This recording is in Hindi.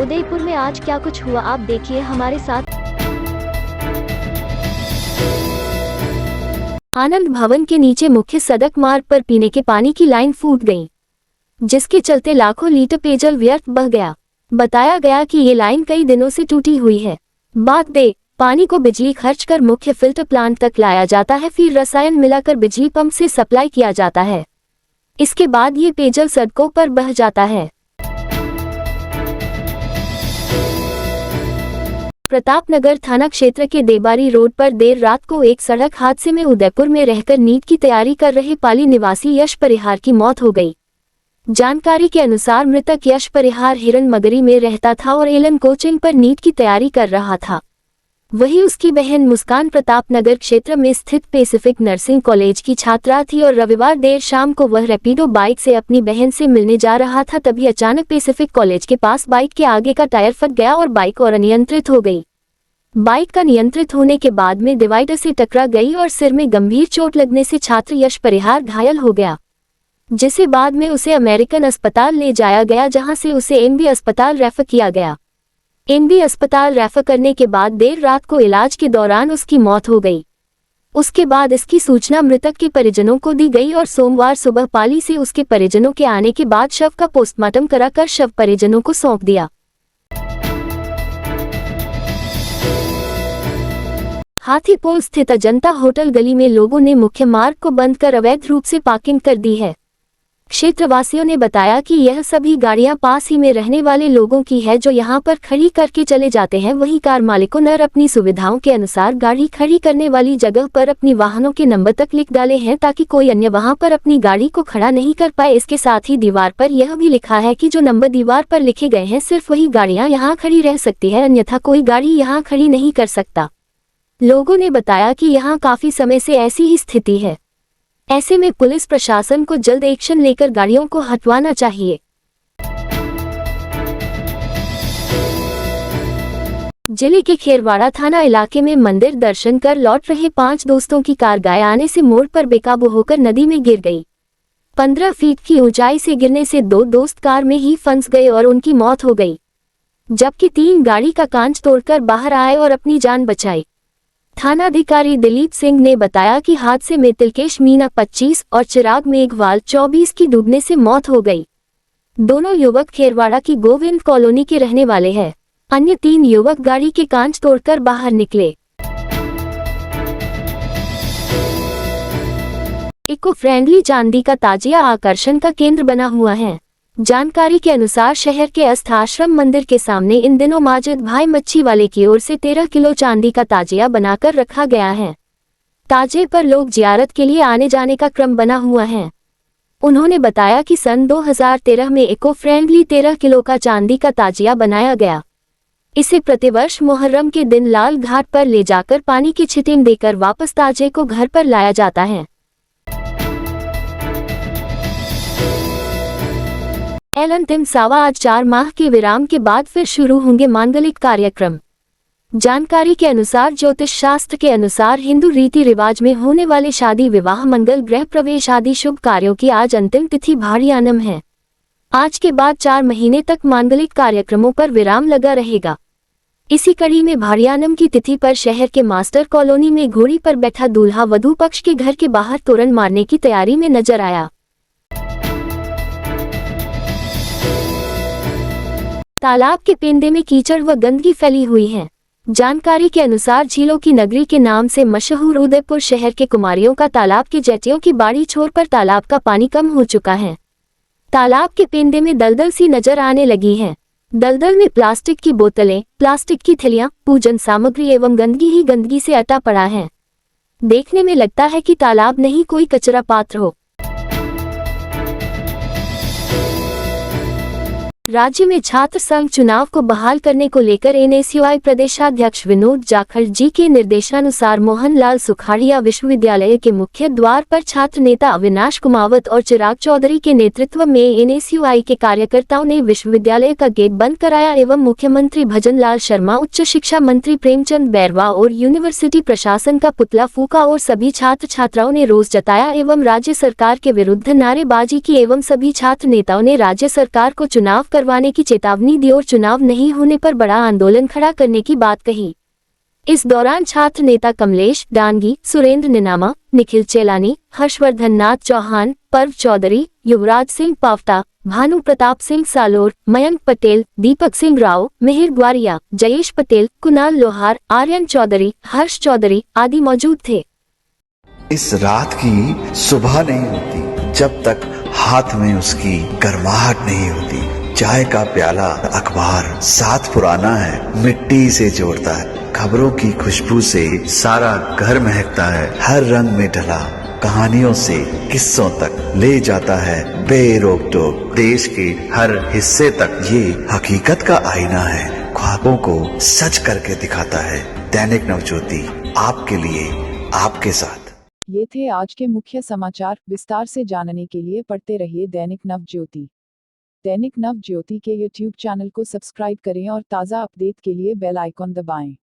उदयपुर में आज क्या कुछ हुआ आप देखिए हमारे साथ। आनंद भवन के नीचे मुख्य सड़क मार्ग पर पीने के पानी की लाइन फूट गई, जिसके चलते लाखों लीटर पेयजल व्यर्थ बह गया। बताया गया कि ये लाइन कई दिनों से टूटी हुई है। बाद में पानी को बिजली खर्च कर मुख्य फिल्टर प्लांट तक लाया जाता है, फिर रसायन मिलाकर बिजली पंप से सप्लाई किया जाता है। इसके बाद ये पेयजल सड़कों पर बह जाता है। प्रतापनगर थाना क्षेत्र के देबारी रोड पर देर रात को एक सड़क हादसे में उदयपुर में रहकर नीट की तैयारी कर रहे पाली निवासी यश परिहार की मौत हो गई। जानकारी के अनुसार मृतक यश परिहार हिरनमगरी में रहता था और एलन कोचिंग पर नीट की तैयारी कर रहा था। वहीं उसकी बहन मुस्कान प्रतापनगर क्षेत्र में स्थित पैसिफिक नर्सिंग कॉलेज की छात्रा थी और रविवार देर शाम को वह रैपिडो बाइक से अपनी बहन से मिलने जा रहा था। तभी अचानक पैसिफिक कॉलेज के पास बाइक के आगे का टायर फट गया और बाइक और अनियंत्रित हो गई। बाइक का नियंत्रित होने के बाद में डिवाइडर से टकरा गई और सिर में गंभीर चोट लगने से छात्र यश परिहार घायल हो गया, जिसे बाद में उसे अमेरिकन अस्पताल ले जाया गया, जहां से उसे एमबी अस्पताल रेफर किया गया। एमबी अस्पताल रेफर करने के बाद देर रात को इलाज के दौरान उसकी मौत हो गई। उसके बाद इसकी सूचना मृतक के परिजनों को दी गई और सोमवार सुबह पाली से उसके परिजनों के आने के बाद शव का पोस्टमार्टम कराकर शव परिजनों को सौंप दिया। हाथीपोल स्थित अजंता होटल गली में लोगों ने मुख्य मार्ग को बंद कर अवैध रूप से पार्किंग कर दी है। क्षेत्रवासियों ने बताया कि यह सभी गाड़ियां पास ही में रहने वाले लोगों की है, जो यहां पर खड़ी करके चले जाते हैं। वहीं कार मालिकों ने अपनी सुविधाओं के अनुसार गाड़ी खड़ी करने वाली जगह पर अपनी वाहनों के नंबर तक लिख डाले हैं, ताकि कोई अन्य वहां पर अपनी गाड़ी को खड़ा नहीं कर पाए। इसके साथ ही दीवार पर यह भी लिखा है कि जो नंबर दीवार पर लिखे गए हैं सिर्फ वही गाड़ियां यहां खड़ी रह सकती है, अन्यथा कोई गाड़ी यहां खड़ी नहीं कर सकता। लोगों ने बताया कि यहां काफी समय से ऐसी ही स्थिति है। ऐसे में पुलिस प्रशासन को जल्द एक्शन लेकर गाड़ियों को हटवाना चाहिए। जिले के खेरवाड़ा थाना इलाके में मंदिर दर्शन कर लौट रहे 5 दोस्तों की कार गाय आने से मोड़ पर बेकाबू होकर नदी में गिर गई। 15 फीट की ऊंचाई से गिरने से 2 दोस्त कार में ही फंस गए और उनकी मौत हो गई, जबकि 3 गाड़ी का कांच तोड़कर बाहर आए और अपनी जान बचाई। थानाधिकारी दिलीप सिंह ने बताया कि हादसे में तिलकेश मीना 25 और चिराग मेघवाल 24 की डूबने से मौत हो गई। दोनों युवक खेरवाड़ा की गोविंद कॉलोनी के रहने वाले हैं। अन्य 3 युवक गाड़ी के कांच तोड़कर बाहर निकले। इको फ्रेंडली चांदी का ताजिया आकर्षण का केंद्र बना हुआ है। जानकारी के अनुसार शहर के अस्थ आश्रम मंदिर के सामने इन दिनों माजिद भाई मच्छी वाले की ओर से 13 किलो चांदी का ताजिया बनाकर रखा गया है। ताजे पर लोग जियारत के लिए आने जाने का क्रम बना हुआ है। उन्होंने बताया कि सन 2013 में इको फ्रेंडली 13 किलो का चांदी का ताजिया बनाया गया। इसे प्रतिवर्ष मुहर्रम के दिन लाल घाट पर ले जाकर पानी की छिटिंग देकर वापस ताजे को घर पर लाया जाता है। अंतिम सावा आज 4 माह के विराम के बाद फिर शुरू होंगे मांगलिक कार्यक्रम। जानकारी के अनुसार ज्योतिष शास्त्र के अनुसार हिंदू रीति रिवाज में होने वाले शादी, विवाह, मंगल ग्रह प्रवेश आदि शुभ कार्यों की आज अंतिम तिथि भारियानम है। आज के बाद 4 महीने तक मांगलिक कार्यक्रमों पर विराम लगा रहेगा। इसी कड़ी में भारियानम की तिथि पर शहर के मास्टर कॉलोनी में घोड़ी पर बैठा दूल्हा वधू पक्ष के घर के बाहर तोरण मारने की तैयारी में नजर आया। तालाब के पेंदे में कीचड़ व गंदगी फैली हुई है। जानकारी के अनुसार झीलों की नगरी के नाम से मशहूर उदयपुर शहर के कुमारियों का तालाब के जेटियों की बाड़ी छोर पर तालाब का पानी कम हो चुका है। तालाब के पेंदे में दलदल सी नजर आने लगी है। दलदल में प्लास्टिक की बोतलें, प्लास्टिक की थैलियां, पूजन सामग्री एवं गंदगी ही गंदगी से अटा पड़ा है। देखने में लगता है कि तालाब नहीं कोई कचरा पात्र हो। राज्य में छात्र संघ चुनाव को बहाल करने को लेकर एनएसयूआई प्रदेशाध्यक्ष विनोद जाखड़ जी के निर्देशानुसार मोहनलाल सुखाड़िया विश्वविद्यालय के मुख्य द्वार पर छात्र नेता अविनाश कुमावत और चिराग चौधरी के नेतृत्व में एनएसयूआई के कार्यकर्ताओं ने विश्वविद्यालय का गेट बंद कराया एवं मुख्यमंत्री भजनलाल शर्मा, उच्च शिक्षा मंत्री प्रेमचंद बैरवा और यूनिवर्सिटी प्रशासन का पुतला फूका और सभी छात्र छात्राओं ने रोष जताया एवं राज्य सरकार के विरुद्ध नारेबाजी की एवं सभी छात्र नेताओं ने राज्य सरकार को चुनाव करवाने की चेतावनी दी और चुनाव नहीं होने पर बड़ा आंदोलन खड़ा करने की बात कही। इस दौरान छात्र नेता कमलेश डांगी, सुरेंद्र निनामा, निखिल चेलानी, हर्षवर्धन नाथ चौहान, पर्व चौधरी, युवराज सिंह पावटा, भानु प्रताप सिंह सालोर, मयंक पटेल, दीपक सिंह राव, मिहिर ग्वारिया, जयेश पटेल, कुणाल लोहार, आर्यन चौधरी, हर्ष चौधरी आदि मौजूद थे। इस रात की सुबह नहीं होती जब तक हाथ में उसकी गर्माहट नहीं होती। चाय का प्याला, अखबार साथ पुराना है, मिट्टी से जोड़ता है। खबरों की खुशबू से सारा घर महकता है। हर रंग में ढला कहानियों से किस्सों तक ले जाता है बेरोक टोक। देश के हर हिस्से तक ये हकीकत का आईना है, ख्वाबों को सच करके दिखाता है। दैनिक नवज्योति, आपके लिए, आपके साथ। ये थे आज के मुख्य समाचार। विस्तार से जानने के लिए पढ़ते रहिए दैनिक नवज्योति। दैनिक नवज्योति के YouTube चैनल को सब्सक्राइब करें और ताज़ा अपडेट के लिए बेल आइकॉन दबाएं।